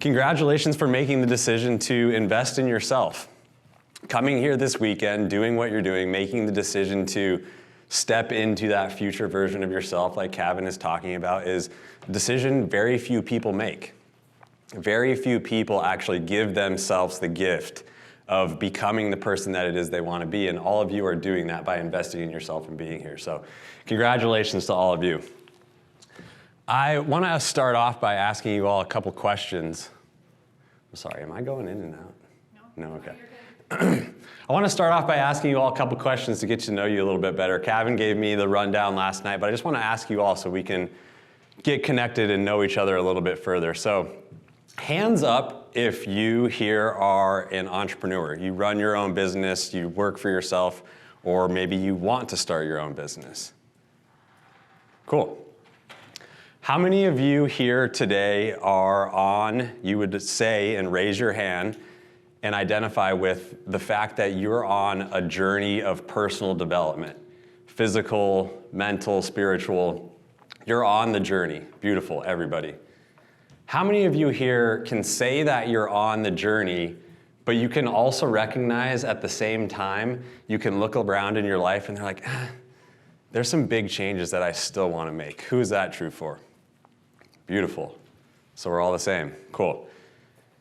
Congratulations for making the decision to invest in yourself. Coming here this weekend, doing what you're doing, making the decision to step into that future version of yourself like Kevin is talking about is a decision very few people make. Very few people actually give themselves the gift of becoming the person that it is they want to be, and all of you are doing that by investing in yourself and being here. So congratulations to all of you. I want to start off by asking you all a couple questions. I'm sorry, am I going in and out? No, okay. I want to start off by asking you all a couple questions to get to know you a little bit better. Kevin gave me the rundown last night, but I just want to ask you all so we can get connected and know each other a little bit further. So hands up if you here are an entrepreneur. You run your own business, you work for yourself, or maybe you want to start your own business. Cool. How many of you here today are on, you would say and raise your hand and identify with the fact that you're on a journey of personal development, physical, mental, spiritual. You're on the journey. Beautiful, everybody. How many of you here can say that you're on the journey, but you can also recognize at the same time, you can look around in your life and they're like, there's some big changes that I still want to make. Who is that true for? Beautiful. So we're all the same. Cool.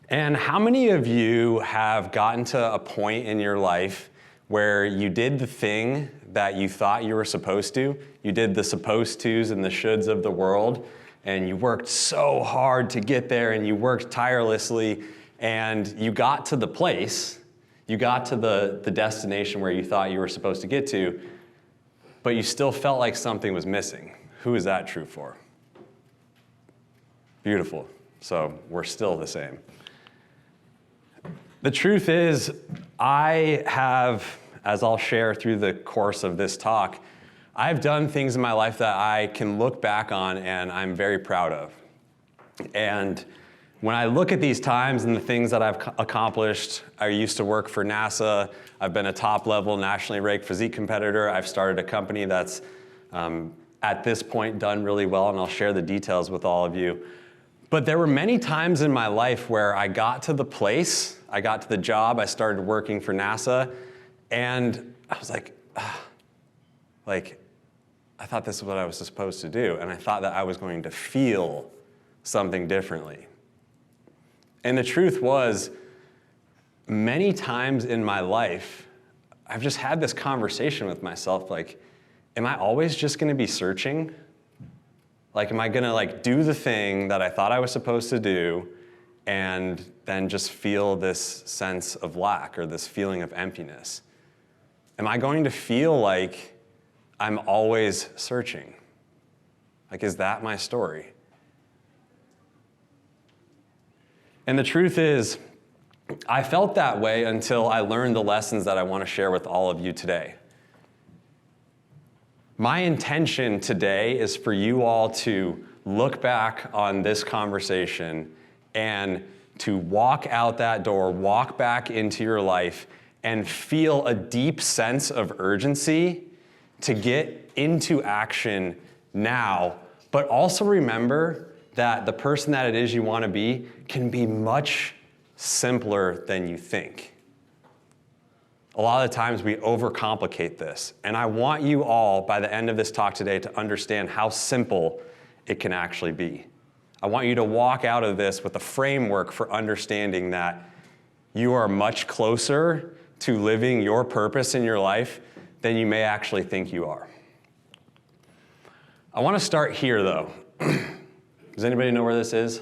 And how many of you have gotten to a point in your life where you did the thing that you thought you were supposed to? You did the supposed tos and the shoulds of the world, and you worked so hard to get there, and you worked tirelessly, and you got to the place, you got to the destination where you thought you were supposed to get to, but you still felt like something was missing. Who is that true for? Beautiful. So we're still the same. The truth is, I have, as I'll share through the course of this talk, I've done things in my life that I can look back on and I'm very proud of. And when I look at these times and the things that I've accomplished, I used to work for NASA. I've been a top-level nationally ranked physique competitor. I've started a company that's at this point done really well, and I'll share the details with all of you. But there were many times in my life where I got to the place, I got to the job, I started working for NASA, and I was like, I thought this is what I was supposed to do, and I thought that I was going to feel something differently. And the truth was, many times in my life, I've just had this conversation with myself, like, am I always just gonna be searching? Like, am I gonna do the thing that I thought I was supposed to do and then just feel this sense of lack or this feeling of emptiness? Am I going to feel like I'm always searching? Like, is that my story? And the truth is, I felt that way until I learned the lessons that I want to share with all of you today. My intention today is for you all to look back on this conversation and to walk out that door, walk back into your life, and feel a deep sense of urgency to get into action now, but also remember that the person that it is you want to be can be much simpler than you think. A lot of the times we overcomplicate this, and I want you all, by the end of this talk today, to understand how simple it can actually be. I want you to walk out of this with a framework for understanding that you are much closer to living your purpose in your life than you may actually think you are. I want to start here, though. Does anybody know where this is?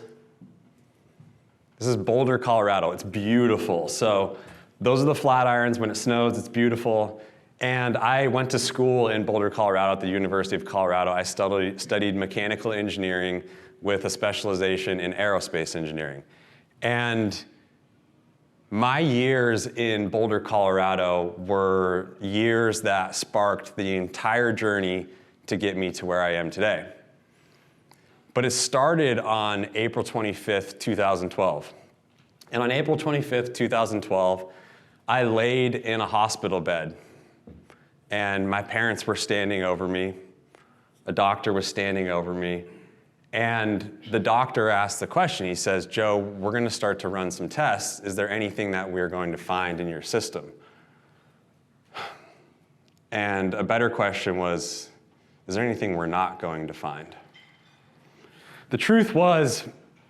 This is Boulder, Colorado. It's beautiful. So those are the Flatirons. When it snows, it's beautiful. And I went to school in Boulder, Colorado at the University of Colorado. I studied mechanical engineering with a specialization in aerospace engineering. And my years in Boulder, Colorado were years that sparked the entire journey to get me to where I am today. But it started on April 25th, 2012. And on April 25th, 2012, I laid in a hospital bed, and my parents were standing over me. A doctor was standing over me, And the doctor asked the question. He says, Joe, we're going to start to run some tests. Is there anything that we're going to find in your system? And a better question was, is there anything we're not going to find? The truth was,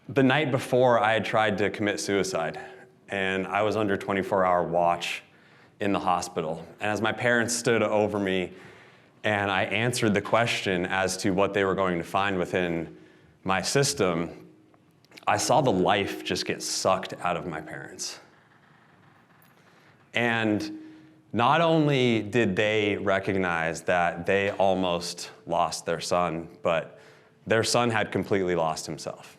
the night before, I had tried to commit suicide, and I was under 24-hour watch in the hospital. And as my parents stood over me, and I answered the question as to what they were going to find within my system, I saw the life just get sucked out of my parents. And not only did they recognize that they almost lost their son, but their son had completely lost himself.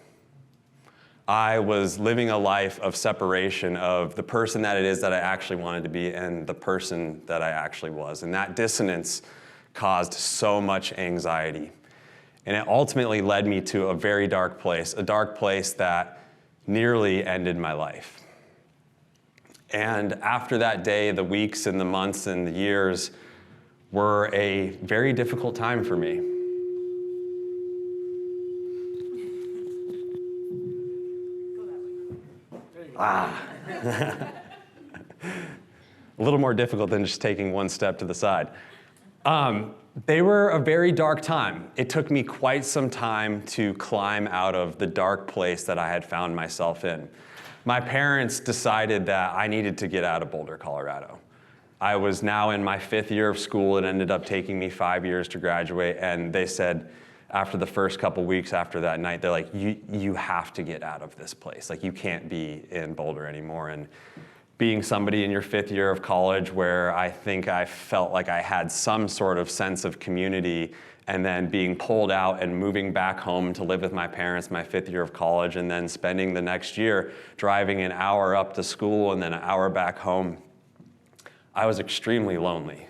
I was living a life of separation of the person that it is that I actually wanted to be and the person that I actually was. And that dissonance caused so much anxiety. And it ultimately led me to a very dark place, a dark place that nearly ended my life. And after that day, the weeks and the months and the years were a very difficult time for me. A little more difficult than just taking one step to the side. They were a very dark time. It took me quite some time to climb out of the dark place that I had found myself in. My parents decided that I needed to get out of Boulder, Colorado. I was now in my 5th year of school. It ended up taking me 5 years to graduate, and they said after the first couple weeks after that night, they're like, you have to get out of this place. Like, you can't be in Boulder anymore. And being somebody in your 5th year of college where I think I felt like I had some sort of sense of community, and then being pulled out and moving back home to live with my parents my 5th year of college, and then spending the next year driving an hour up to school and then an hour back home, I was extremely lonely.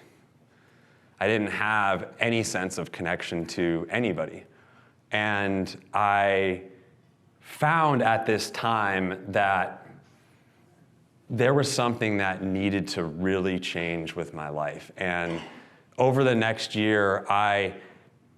I didn't have any sense of connection to anybody. And I found at this time that there was something that needed to really change with my life. And over the next year, I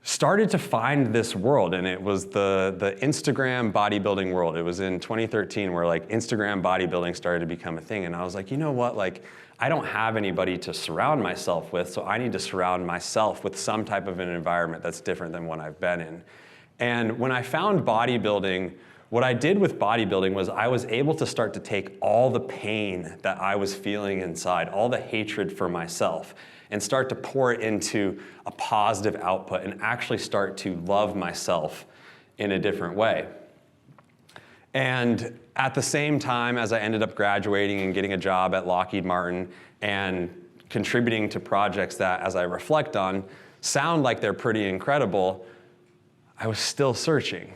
started to find this world, and it was the Instagram bodybuilding world. It was in 2013 where like Instagram bodybuilding started to become a thing. And I was like, you know what, like, I don't have anybody to surround myself with, so I need to surround myself with some type of an environment that's different than what I've been in. And when I found bodybuilding, what I did with bodybuilding was I was able to start to take all the pain that I was feeling inside, all the hatred for myself, and start to pour it into a positive output and actually start to love myself in a different way. And at the same time as I ended up graduating and getting a job at Lockheed Martin and contributing to projects that, as I reflect on, sound like they're pretty incredible, I was still searching.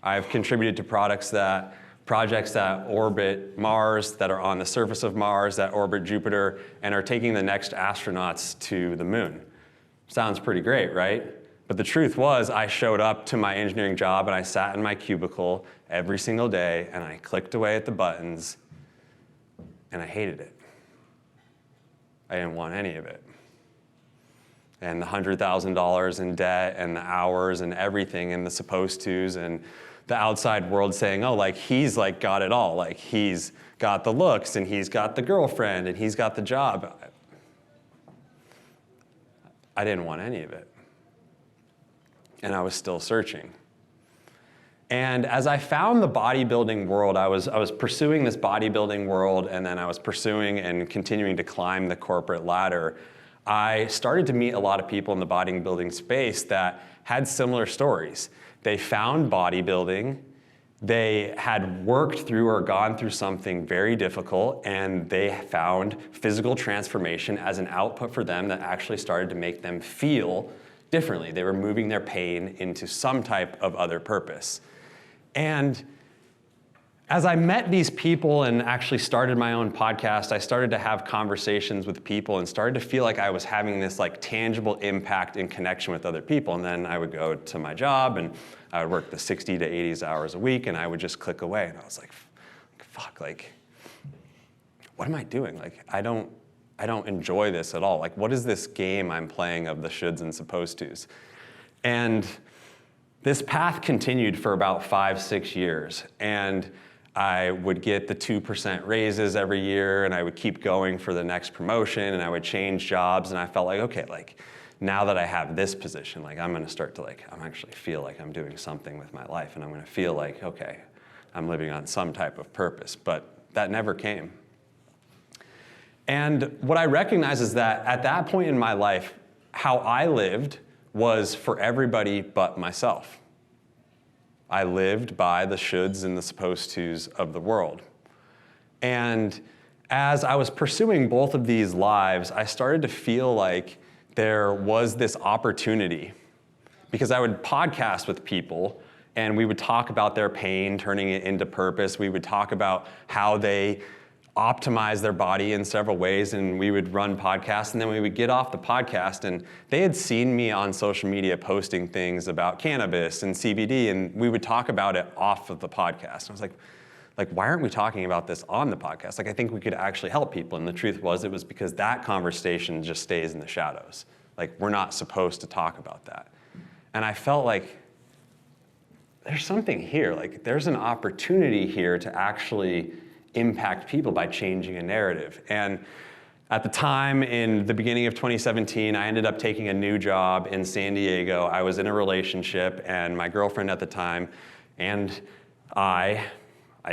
I've contributed to projects that orbit Mars, that are on the surface of Mars, that orbit Jupiter, and are taking the next astronauts to the moon. Sounds pretty great, right? But the truth was, I showed up to my engineering job and I sat in my cubicle every single day and I clicked away at the buttons and I hated it. I didn't want any of it. And the $100,000 in debt and the hours and everything and the supposed tos and the outside world saying, oh, like, he's like got it all. Like, he's got the looks and he's got the girlfriend and he's got the job. I didn't want any of it. And I was still searching. And as I found the bodybuilding world, I was pursuing this bodybuilding world, and then I was pursuing and continuing to climb the corporate ladder. I started to meet a lot of people in the bodybuilding space that had similar stories. They found bodybuilding, they had worked through or gone through something very difficult, and they found physical transformation as an output for them that actually started to make them feel differently. They were moving their pain into some type of other purpose. And as I met these people and actually started my own podcast, I started to have conversations with people and started to feel like I was having this like tangible impact and connection with other people. And then I would go to my job and I would work the 60 to 80 hours a week and I would just click away. And I was like, fuck, like, what am I doing? Like, I don't enjoy this at all. Like, what is this game I'm playing of the shoulds and supposed tos? And This path continued for about 5-6 years, and I would get the 2% raises every year, and I would keep going for the next promotion, and I would change jobs, and I felt like, okay, like now that I have this position, like I'm gonna start to I'm actually feel like I'm doing something with my life, and I'm gonna feel like, okay, I'm living on some type of purpose, but that never came. And what I recognize is that at that point in my life, how I lived was for everybody but myself. I lived by the shoulds and the supposed tos of the world. And as I was pursuing both of these lives, I started to feel like there was this opportunity, because I would podcast with people and we would talk about their pain, turning it into purpose. We would talk about how they optimize their body in several ways, and we would run podcasts, and then we would get off the podcast, and they had seen me on social media posting things about cannabis and CBD, and we would talk about it off of the podcast. And I was like, why aren't we talking about this on the podcast? Like, I think we could actually help people. And the truth was, it was because that conversation just stays in the shadows. Like, we're not supposed to talk about that. And I felt like there's something here. Like, there's an opportunity here to actually impact people by changing a narrative. And at the time, in the beginning of 2017, I ended up taking a new job in San Diego. I was in a relationship, and my girlfriend at the time and I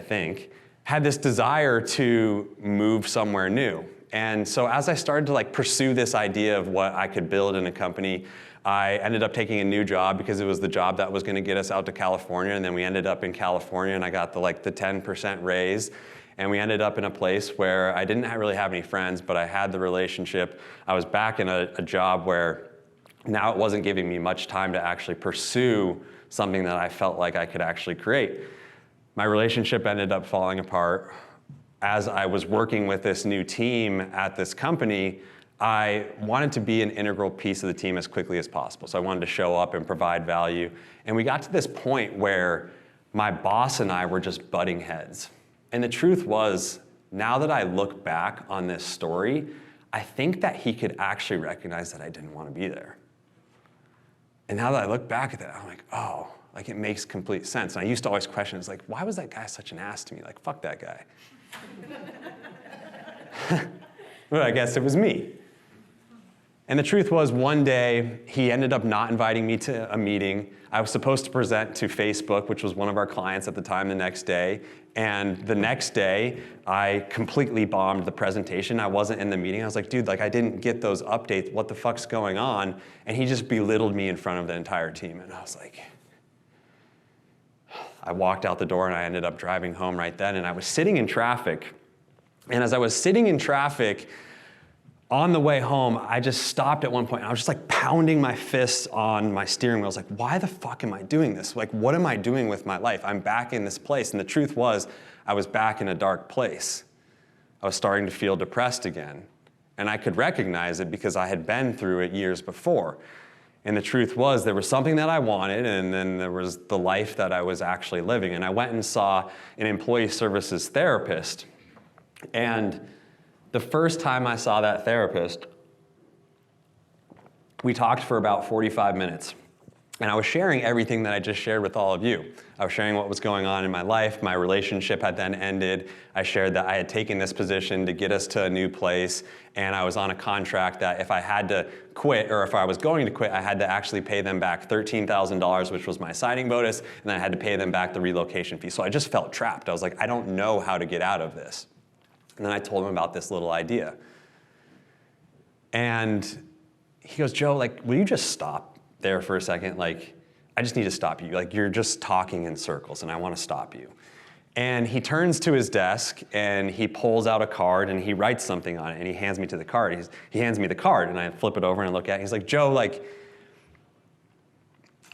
think, had this desire to move somewhere new. And so as I started to pursue this idea of what I could build in a company, I ended up taking a new job because it was the job that was gonna get us out to California, and then we ended up in California, and I got the 10% raise. And we ended up in a place where I didn't really have any friends, but I had the relationship. I was back in a job where now it wasn't giving me much time to actually pursue something that I felt like I could actually create. My relationship ended up falling apart. As I was working with this new team at this company, I wanted to be an integral piece of the team as quickly as possible. So I wanted to show up and provide value. And we got to this point where my boss and I were just butting heads. And the truth was, now that I look back on this story, I think that he could actually recognize that I didn't want to be there. And now that I look back at that, I'm like, oh, it makes complete sense. And I used to always question, it's like, why was that guy such an ass to me? Like, fuck that guy. But I guess it was me. And the truth was, one day, he ended up not inviting me to a meeting. I was supposed to present to Facebook, which was one of our clients at the time, the next day. And the next day, I completely bombed the presentation. I wasn't in the meeting. I was like, dude, I didn't get those updates. What the fuck's going on? And he just belittled me in front of the entire team. And I was like, I walked out the door, and I ended up driving home right then. And I was sitting in traffic. And as I was sitting in traffic, on the way home, I just stopped at one point. I was just pounding my fists on my steering wheel. I was like, why the fuck am I doing this? What am I doing with my life? I'm back in this place. And the truth was, I was back in a dark place. I was starting to feel depressed again. And I could recognize it because I had been through it years before. And the truth was, there was something that I wanted, and then there was the life that I was actually living. And I went and saw an employee services therapist. And the first time I saw that therapist, we talked for about 45 minutes. And I was sharing everything that I just shared with all of you. I was sharing what was going on in my life. My relationship had then ended. I shared that I had taken this position to get us to a new place, and I was on a contract that if I had to quit, or if I was going to quit, I had to actually pay them back $13,000, which was my signing bonus, and then I had to pay them back the relocation fee. So I just felt trapped. I was like, I don't know how to get out of this. And then I told him about this little idea. And he goes, Joe, will you just stop there for a second? I just need to stop you. You're just talking in circles, and I want to stop you. And he turns to his desk, and he pulls out a card, and he writes something on it, and he hands me the card. He hands me the card, and I flip it over and I look at it. He's like, Joe,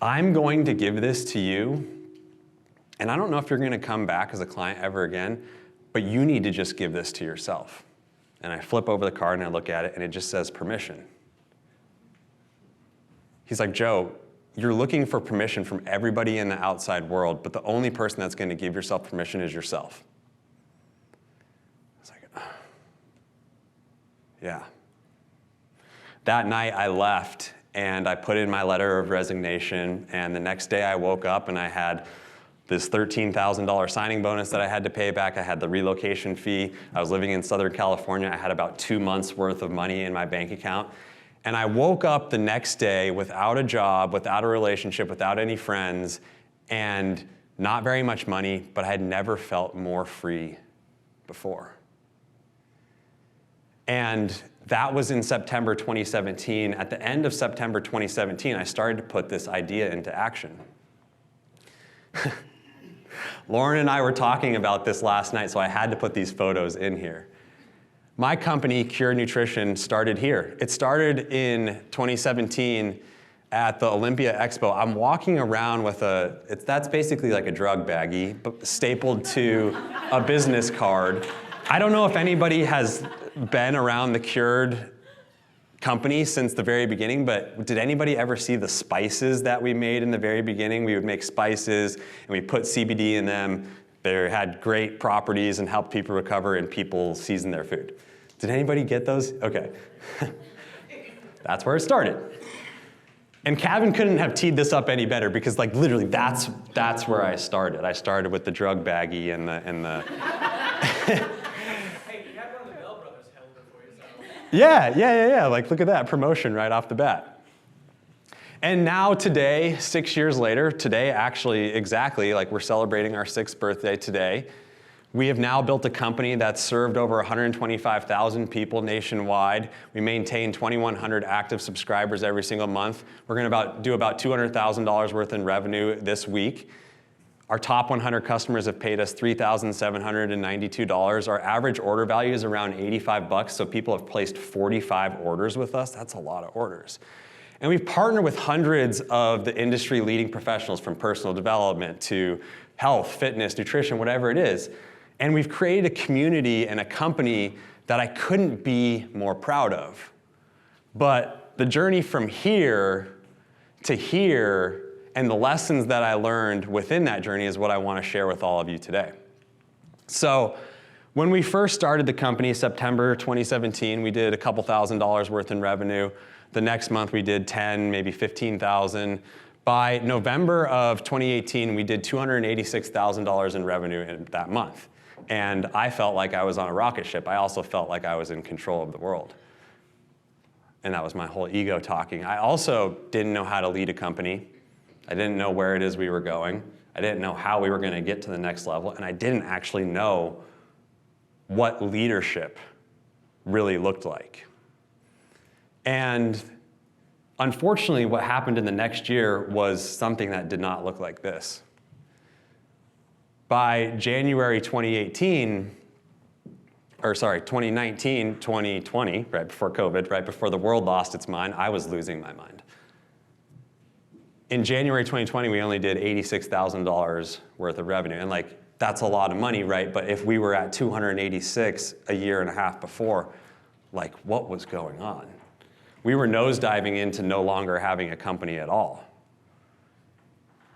I'm going to give this to you, and I don't know if you're going to come back as a client ever again, but you need to just give this to yourself. And I flip over the card and I look at it, and it just says permission. He's like, Joe, you're looking for permission from everybody in the outside world, but the only person that's going to give yourself permission is yourself. I was like, yeah. That night I left, and I put in my letter of resignation, and the next day I woke up and I had this $13,000 signing bonus that I had to pay back. I had the relocation fee. I was living in Southern California. I had about 2 months worth of money in my bank account. And I woke up the next day without a job, without a relationship, without any friends, and not very much money, but I had never felt more free before. And that was in September 2017. At the end of September 2017, I started to put this idea into action. Lauren and I were talking about this last night, so I had to put these photos in here. My company, Cure Nutrition, started here. It started in 2017 at the Olympia Expo. I'm walking around with that's basically like a drug baggie, stapled to a business card. I don't know if anybody has been around the Cured company since the very beginning, but did anybody ever see the spices that we made in the very beginning? We would make spices and we put CBD in them. They had great properties and helped people recover, and people season their food. Did anybody get those? Okay. That's where it started. And Kevin couldn't have teed this up any better, because like literally that's where I started. I started with the drug baggie and the Yeah. Like, look at that promotion right off the bat. And now today, 6 years later, today actually exactly, like we're celebrating our 6th birthday today, we have now built a company that's served over 125,000 people nationwide. We maintain 2,100 active subscribers every single month. We're going to do about $200,000 worth in revenue this week. Our top 100 customers have paid us $3,792. Our average order value is around $85, so people have placed 45 orders with us. That's a lot of orders. And we've partnered with hundreds of the industry-leading professionals, from personal development to health, fitness, nutrition, whatever it is. And we've created a community and a company that I couldn't be more proud of. But the journey from here to here, and the lessons that I learned within that journey, is what I want to share with all of you today. So when we first started the company, September 2017, we did a couple $1,000s worth in revenue. The next month we did 10, maybe 15,000. By November of 2018, we did $286,000 in revenue in that month. And I felt like I was on a rocket ship. I also felt like I was in control of the world. And that was my whole ego talking. I also didn't know how to lead a company. I didn't know where it is we were going. I didn't know how we were going to get to the next level. And I didn't actually know what leadership really looked like. And unfortunately, what happened in the next year was something that did not look like this. By January 2019, 2020, right before COVID, right before the world lost its mind, I was losing my mind. In January 2020, we only did $86,000 worth of revenue. And like, that's a lot of money, right? But if we were at 286 a year and a half before, like, what was going on? We were nosediving into no longer having a company at all.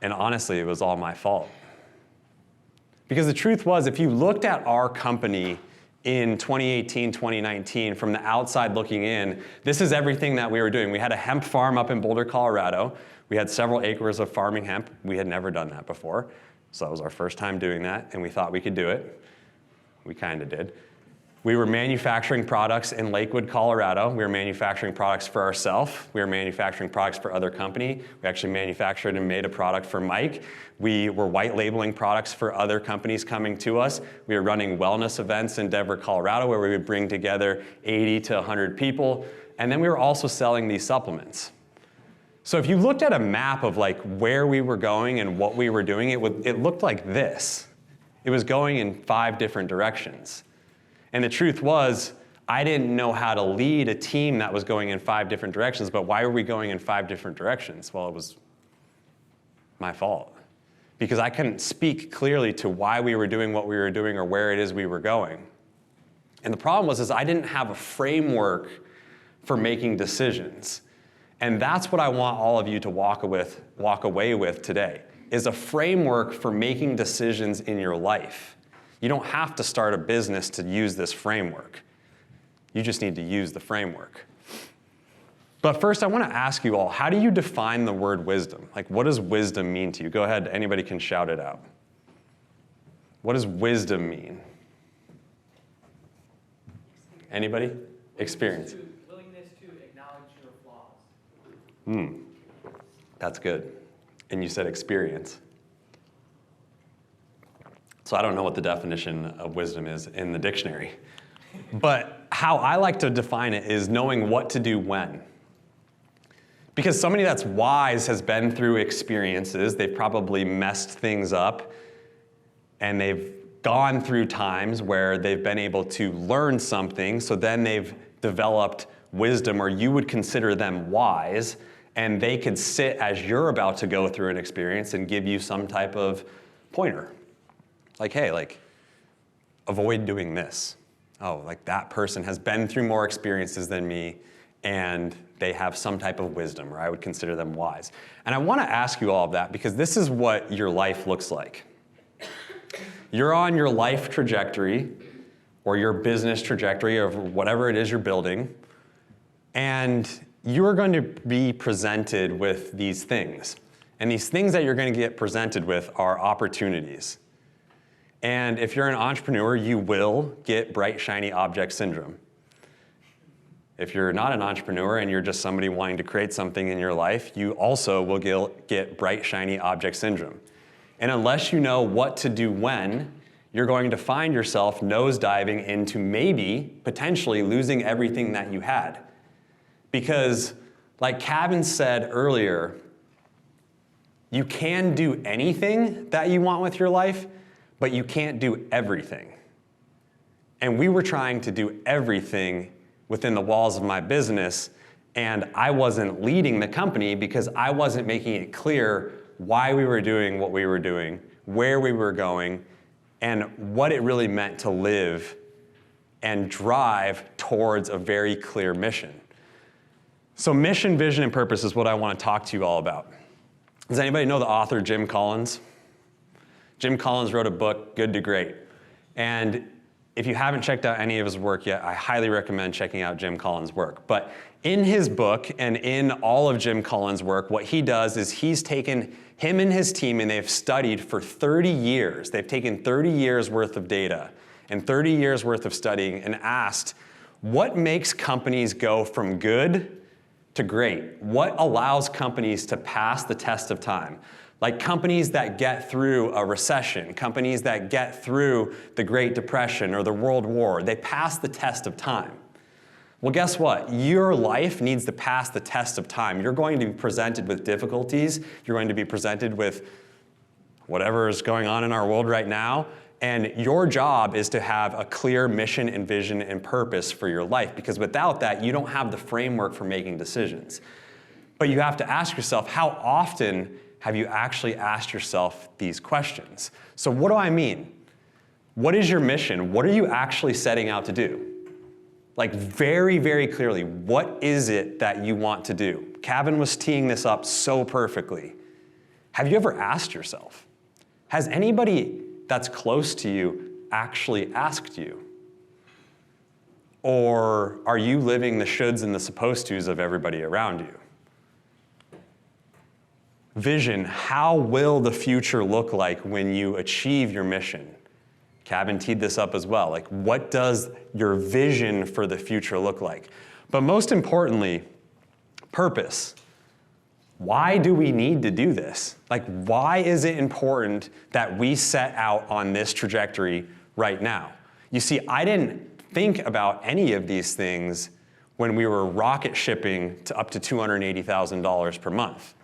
And honestly, it was all my fault. Because the truth was, if you looked at our company in 2018, 2019, from the outside looking in, this is everything that we were doing. We had a hemp farm up in Boulder, Colorado. We had several acres of farming hemp. We had never done that before. So that was our first time doing that, and we thought we could do it. We kind of did. We were manufacturing products in Lakewood, Colorado. We were manufacturing products for ourselves. We were manufacturing products for other company. We actually manufactured and made a product for Mike. We were white labeling products for other companies coming to us. We were running wellness events in Denver, Colorado, where we would bring together 80 to 100 people. And then we were also selling these supplements. So if you looked at a map of like where we were going and what we were doing, it looked like this. It was going in 5 different directions. And the truth was, I didn't know how to lead a team that was going in 5 different directions. But why were we going in 5 different directions? Well, it was my fault. Because I couldn't speak clearly to why we were doing what we were doing or where it is we were going. And the problem was I didn't have a framework for making decisions. And that's what I want all of you to walk away with today, is a framework for making decisions in your life. You don't have to start a business to use this framework. You just need to use the framework. But first, I want to ask you all, how do you define the word wisdom? Like, what does wisdom mean to you? Go ahead, anybody can shout it out. What does wisdom mean? Anybody? Experience. Willingness to acknowledge your flaws. That's good. And you said experience. So I don't know what the definition of wisdom is in the dictionary. But how I like to define it is knowing what to do when. Because somebody that's wise has been through experiences, they've probably messed things up, and they've gone through times where they've been able to learn something, so then they've developed wisdom, or you would consider them wise, and they could sit as you're about to go through an experience and give you some type of pointer. Like, hey, like, avoid doing this. Oh, like that person has been through more experiences than me, and they have some type of wisdom, or I would consider them wise. And I want to ask you all of that because this is what your life looks like. You're on your life trajectory or your business trajectory or whatever it is you're building, and you're going to be presented with these things. And these things that you're going to get presented with are opportunities. And if you're an entrepreneur, you will get bright, shiny object syndrome. If you're not an entrepreneur and you're just somebody wanting to create something in your life, you also will get bright, shiny object syndrome. And unless you know what to do when, you're going to find yourself nosediving into maybe, potentially, losing everything that you had. Because, like Kevin said earlier, you can do anything that you want with your life, but you can't do everything. And we were trying to do everything within the walls of my business, and I wasn't leading the company because I wasn't making it clear why we were doing what we were doing, where we were going, and what it really meant to live and drive towards a very clear mission. So mission, vision, and purpose is what I want to talk to you all about. Does anybody know the author Jim Collins? Jim Collins wrote a book, Good to Great. And if you haven't checked out any of his work yet, I highly recommend checking out Jim Collins' work. But in his book and in all of Jim Collins' work, what he does is he's taken him and his team and they've studied for 30 years. They've taken 30 years worth of data and 30 years worth of studying and asked, what makes companies go from good to great? What allows companies to pass the test of time? Like companies that get through a recession, companies that get through the Great Depression or the World War, they pass the test of time. Well, guess what? Your life needs to pass the test of time. You're going to be presented with difficulties. You're going to be presented with whatever is going on in our world right now. And your job is to have a clear mission and vision and purpose for your life, because without that, you don't have the framework for making decisions. But you have to ask yourself, how often have you actually asked yourself these questions? So what do I mean? What is your mission? What are you actually setting out to do? Like very, very clearly, what is it that you want to do? Kevin was teeing this up so perfectly. Have you ever asked yourself? Has anybody that's close to you actually asked you? Or are you living the shoulds and the supposed tos of everybody around you? Vision, how will the future look like when you achieve your mission? Kevin teed this up as well. Like, what does your vision for the future look like? But most importantly, purpose. Why do we need to do this? Like, why is it important that we set out on this trajectory right now? You see, I didn't think about any of these things when we were rocket shipping to up to $280,000 per month.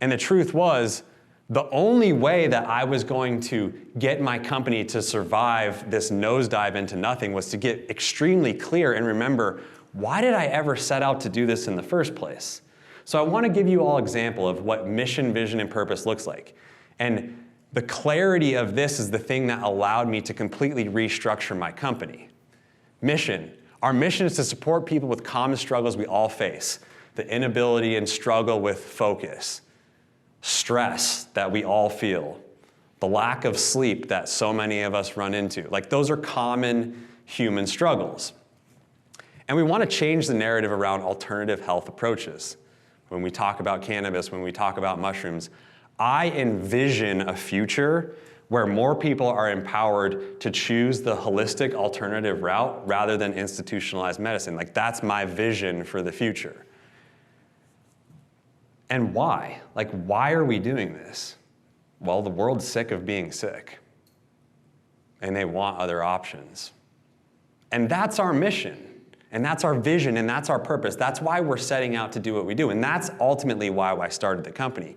And the truth was, the only way that I was going to get my company to survive this nosedive into nothing was to get extremely clear and remember, why did I ever set out to do this in the first place? So I want to give you all an example of what mission, vision, and purpose looks like. And the clarity of this is the thing that allowed me to completely restructure my company. Mission. Our mission is to support people with common struggles we all face. The inability and struggle with focus. Stress that we all feel, the lack of sleep that so many of us run into. Like, those are common human struggles. And we want to change the narrative around alternative health approaches. When we talk about cannabis, when we talk about mushrooms, I envision a future where more people are empowered to choose the holistic alternative route rather than institutionalized medicine. Like, that's my vision for the future. And why? Like, why are we doing this? Well, the world's sick of being sick, and they want other options. And that's our mission, and that's our vision, and that's our purpose. That's why we're setting out to do what we do, and that's ultimately why I started the company.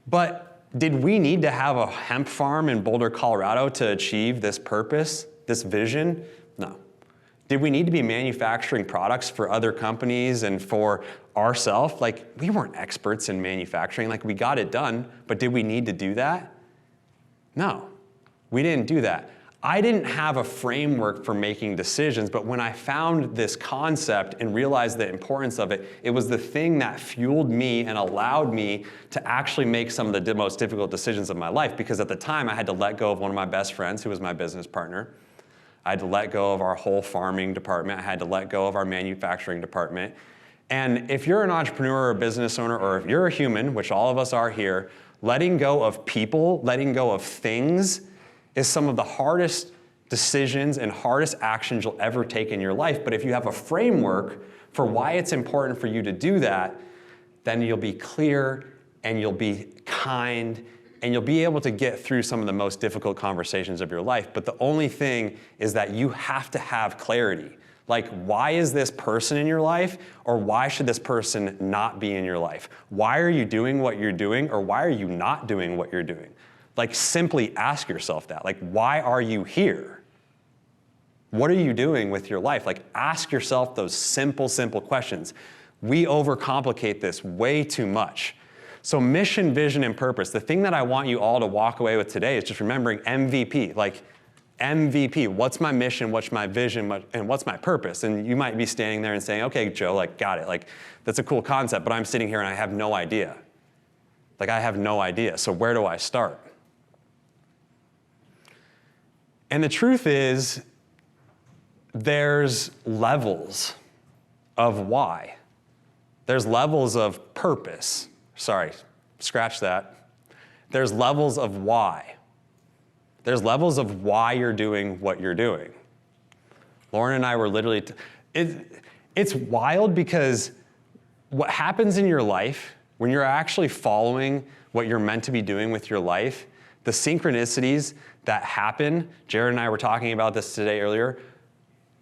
But did we need to have a hemp farm in Boulder, Colorado to achieve this purpose, this vision? No. Did we need to be manufacturing products for other companies and for ourselves? Like, we weren't experts in manufacturing. Like, we got it done, but did we need to do that? No, we didn't do that. I didn't have a framework for making decisions, but when I found this concept and realized the importance of it, it was the thing that fueled me and allowed me to actually make some of the most difficult decisions of my life, because at the time I had to let go of one of my best friends who was my business partner. I had to let go of our whole farming department. I had to let go of our manufacturing department. And if you're an entrepreneur or a business owner, or if you're a human, which all of us are here, letting go of people, letting go of things is some of the hardest decisions and hardest actions you'll ever take in your life. But if you have a framework for why it's important for you to do that, then you'll be clear and you'll be kind and you'll be able to get through some of the most difficult conversations of your life. But the only thing is that you have to have clarity. Like, why is this person in your life, or why should this person not be in your life? Why are you doing what you're doing, or why are you not doing what you're doing? Like, simply ask yourself that. Like, why are you here? What are you doing with your life? Like, ask yourself those simple, simple questions. We overcomplicate this way too much. So mission, vision, and purpose. The thing that I want you all to walk away with today is just remembering MVP. Like, MVP, what's my mission, what's my vision, and what's my purpose? And you might be standing there and saying, okay, Joe, like, got it. Like, that's a cool concept, but I'm sitting here and I have no idea. Like, I have no idea. So where do I start? And the truth is, there's levels of why. There's levels of purpose. Sorry, scratch that. There's levels of why. There's levels of why you're doing what you're doing. Lauren and I were literally, it's wild, because what happens in your life when you're actually following what you're meant to be doing with your life, the synchronicities that happen, Jared and I were talking about this today earlier,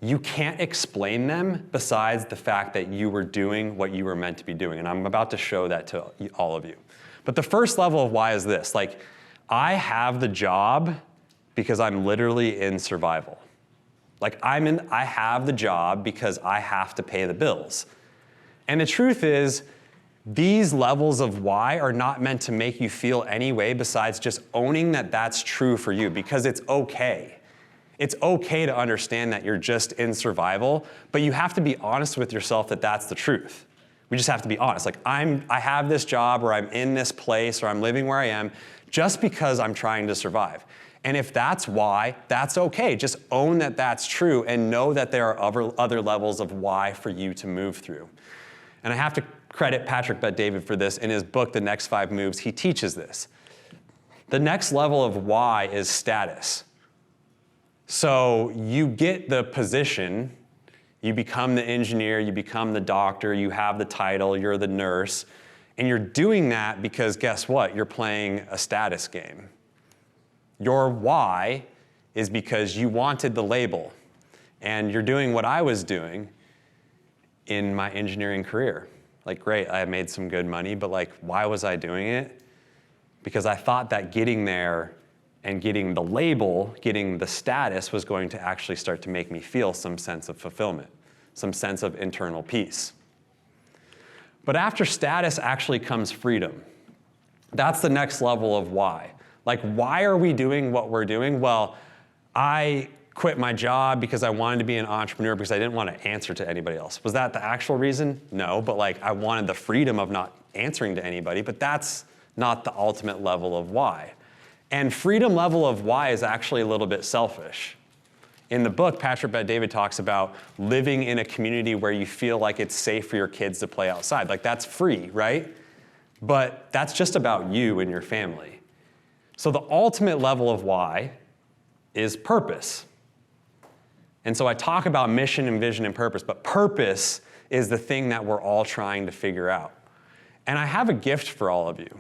you can't explain them besides the fact that you were doing what you were meant to be doing. And I'm about to show that to all of you. But the first level of why is this. Like, I have the job because I'm literally in survival. Like, I have the job because I have to pay the bills. And the truth is, these levels of why are not meant to make you feel any way besides just owning that that's true for you, because it's okay. It's okay to understand that you're just in survival, but you have to be honest with yourself that that's the truth. We just have to be honest. Like, I have this job, or I'm in this place, or I'm living where I am just because I'm trying to survive. And if that's why, that's okay. Just own that that's true and know that there are other levels of why for you to move through. And I have to credit Patrick Bet-David for this. In his book, The Next 5 Moves, he teaches this. The next level of why is status. So you get the position, you become the engineer, you become the doctor, you have the title, you're the nurse, and you're doing that because guess what? You're playing a status game. Your why is because you wanted the label, and you're doing what I was doing in my engineering career. Like, great, I made some good money, but like, why was I doing it? Because I thought that getting there and getting the label, getting the status was going to actually start to make me feel some sense of fulfillment, some sense of internal peace. But after status actually comes freedom. That's the next level of why. Like, why are we doing what we're doing? Well, I quit my job because I wanted to be an entrepreneur because I didn't want to answer to anybody else. Was that the actual reason? No, but like, I wanted the freedom of not answering to anybody, but that's not the ultimate level of why. And freedom level of why is actually a little bit selfish. In the book, Patrick Bet-David talks about living in a community where you feel like it's safe for your kids to play outside. Like, that's free, right? But that's just about you and your family. So the ultimate level of why is purpose. And so I talk about mission and vision and purpose, but purpose is the thing that we're all trying to figure out. And I have a gift for all of you.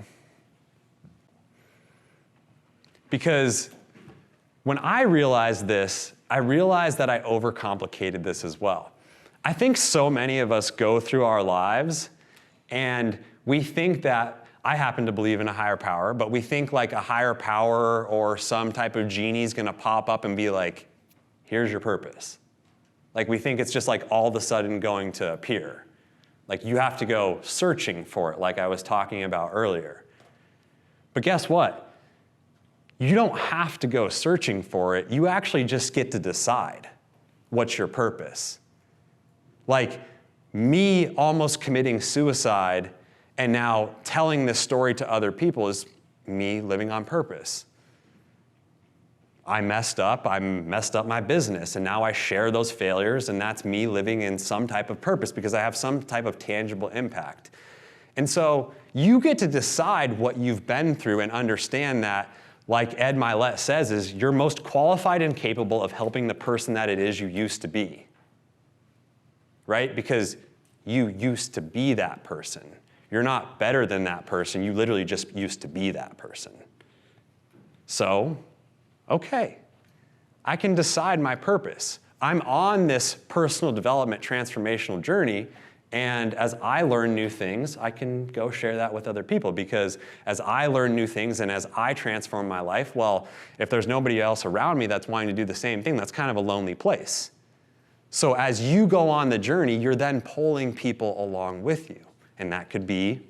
Because when I realized this, I realized that I overcomplicated this as well. I think so many of us go through our lives and we think that, I happen to believe in a higher power, but we think like a higher power or some type of genie is gonna pop up and be like, here's your purpose. Like, we think it's just like all of a sudden going to appear. Like, you have to go searching for it, like I was talking about earlier. But guess what? You don't have to go searching for it. You actually just get to decide what's your purpose. Like, me almost committing suicide and now telling this story to other people is me living on purpose. I messed up my business, and now I share those failures, and that's me living in some type of purpose because I have some type of tangible impact. And so you get to decide what you've been through and understand that, like Ed Milet says, is you're most qualified and capable of helping the person that it is you used to be, right? Because you used to be that person. You're not better than that person. You literally just used to be that person. So, okay, I can decide my purpose. I'm on this personal development transformational journey, and as I learn new things, I can go share that with other people, because as I learn new things and as I transform my life, well, if there's nobody else around me that's wanting to do the same thing, that's kind of a lonely place. So as you go on the journey, you're then pulling people along with you, and that could be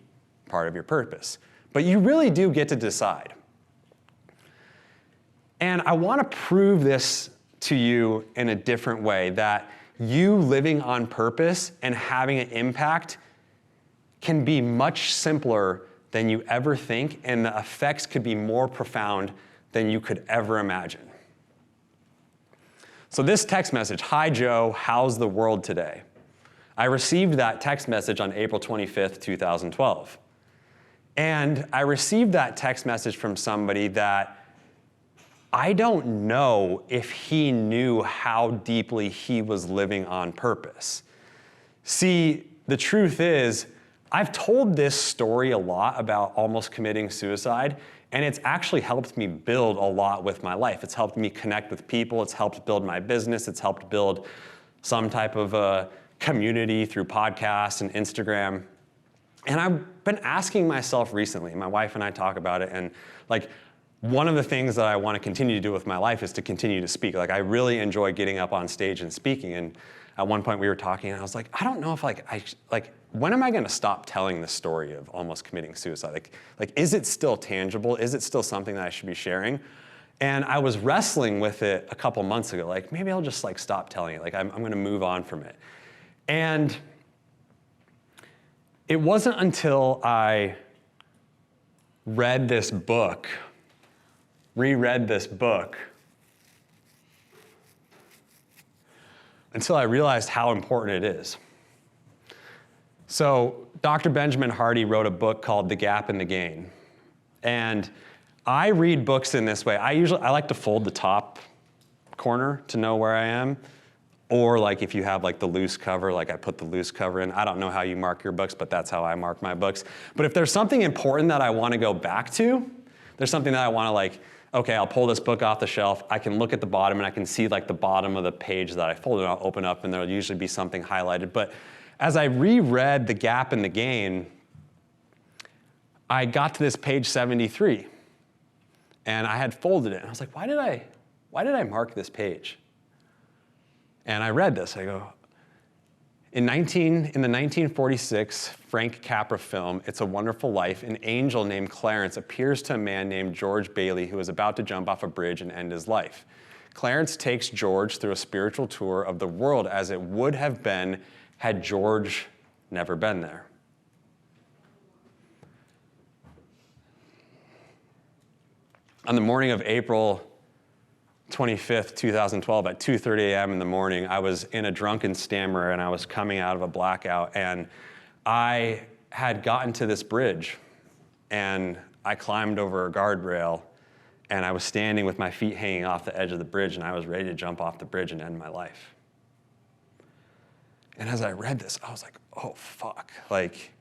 part of your purpose. But you really do get to decide. And I want to prove this to you in a different way, that you living on purpose and having an impact can be much simpler than you ever think, and the effects could be more profound than you could ever imagine. So this text message, "Hi Joe, how's the world today?" I received that text message on April 25th, 2012. And I received that text message from somebody that I don't know if he knew how deeply he was living on purpose. See, the truth is, I've told this story a lot about almost committing suicide, and it's actually helped me build a lot with my life. It's helped me connect with people. It's helped build my business. It's helped build some type of a community through podcasts and Instagram. And I've been asking myself recently, my wife and I talk about it, and like, one of the things that I want to continue to do with my life is to continue to speak. Like, I really enjoy getting up on stage and speaking. And at one point we were talking and I was like, I don't know if when am I going to stop telling the story of almost committing suicide? Like, is it still tangible? Is it still something that I should be sharing? And I was wrestling with it a couple months ago. Like, maybe I'll just stop telling it. Like, I'm going to move on from it. And it wasn't until I reread this book, until I realized how important it is. So Dr. Benjamin Hardy wrote a book called The Gap and the Gain. And I read books in this way. I like to fold the top corner to know where I am. Or if you have the loose cover, I put the loose cover in. I don't know how you mark your books, but that's how I mark my books. But if there's something important that I want to go back to, there's something that I want to okay, I'll pull this book off the shelf. I can look at the bottom and I can see the bottom of the page that I folded. I'll open up and there'll usually be something highlighted. But as I reread The Gap and the Gain, I got to this page 73 and I had folded it. And I was like, why did I mark this page? And I read this. I go, in the 1946 Frank Capra film, It's a Wonderful Life, an angel named Clarence appears to a man named George Bailey who is about to jump off a bridge and end his life. Clarence takes George through a spiritual tour of the world as it would have been had George never been there. On the morning of April 25th, 2012 at 2:30 a.m. in the morning. I was in a drunken stammer and I was coming out of a blackout, and I had gotten to this bridge and I climbed over a guardrail and I was standing with my feet hanging off the edge of the bridge, and I was ready to jump off the bridge and end my life. And as I read this, I was like, oh, fuck. Like,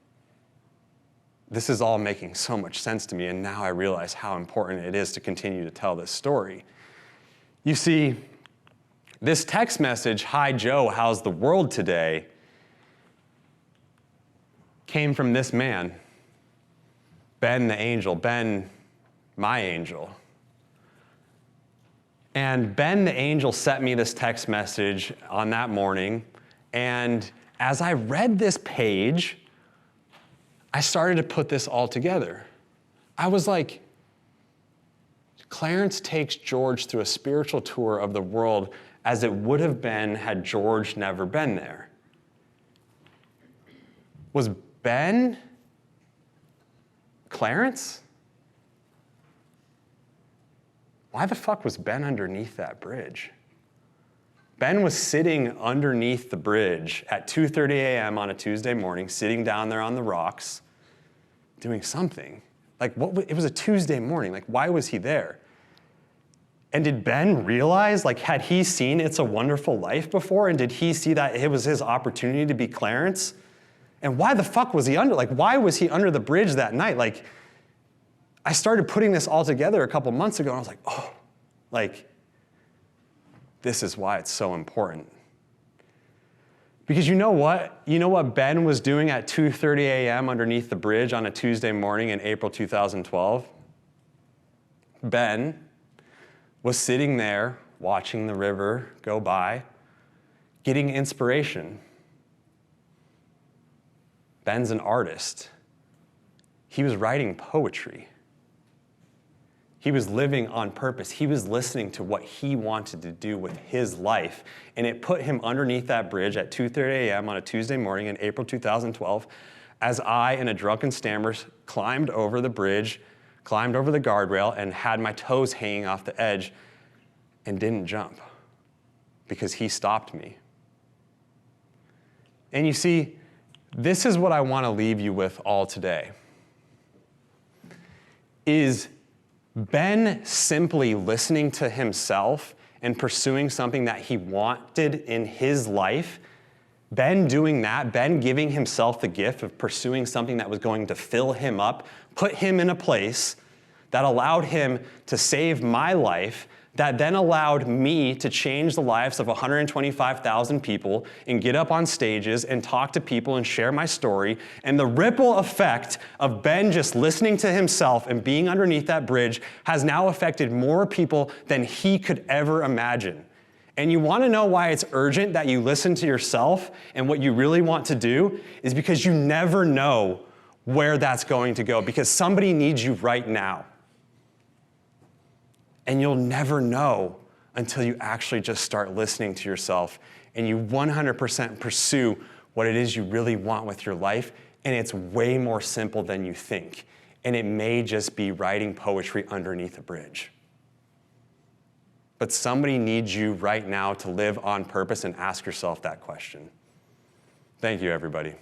this is all making so much sense to me, and now I realize how important it is to continue to tell this story. You see, this text message, "Hi Joe, how's the world today?" came from this man, Ben the angel, Ben, my angel. And Ben the angel sent me this text message on that morning, and as I read this page, I started to put this all together. I was like, Clarence takes George through a spiritual tour of the world as it would have been had George never been there. Was Ben Clarence? Why the fuck was Ben underneath that bridge? Ben was sitting underneath the bridge at 2:30 a.m. on a Tuesday morning, sitting down there on the rocks, doing something. Like, it was a Tuesday morning. Like, why was he there? And did Ben realize, like, had he seen It's a Wonderful Life before? And did he see that it was his opportunity to be Clarence? And why the fuck was he why was he under the bridge that night? Like, I started putting this all together a couple months ago, and I was like, oh, like, this is why it's so important. Because you know what? You know what Ben was doing at 2:30 a.m. underneath the bridge on a Tuesday morning in April 2012? Ben was sitting there watching the river go by, getting inspiration. Ben's an artist. He was writing poetry. He was living on purpose. He was listening to what he wanted to do with his life. And it put him underneath that bridge at 2:30 a.m. on a Tuesday morning in April 2012, as I, in a drunken stammer, climbed over the bridge, climbed over the guardrail, and had my toes hanging off the edge and didn't jump because he stopped me. And you see, this is what I want to leave you with all today. Is Ben simply listening to himself and pursuing something that he wanted in his life? Ben doing that, Ben giving himself the gift of pursuing something that was going to fill him up, put him in a place that allowed him to save my life, that then allowed me to change the lives of 125,000 people and get up on stages and talk to people and share my story. And the ripple effect of Ben just listening to himself and being underneath that bridge has now affected more people than he could ever imagine. And you want to know why it's urgent that you listen to yourself and what you really want to do is because you never know where that's going to go, because somebody needs you right now. And you'll never know until you actually just start listening to yourself and you 100% pursue what it is you really want with your life. And it's way more simple than you think. And it may just be writing poetry underneath a bridge. But somebody needs you right now to live on purpose and ask yourself that question. Thank you, everybody.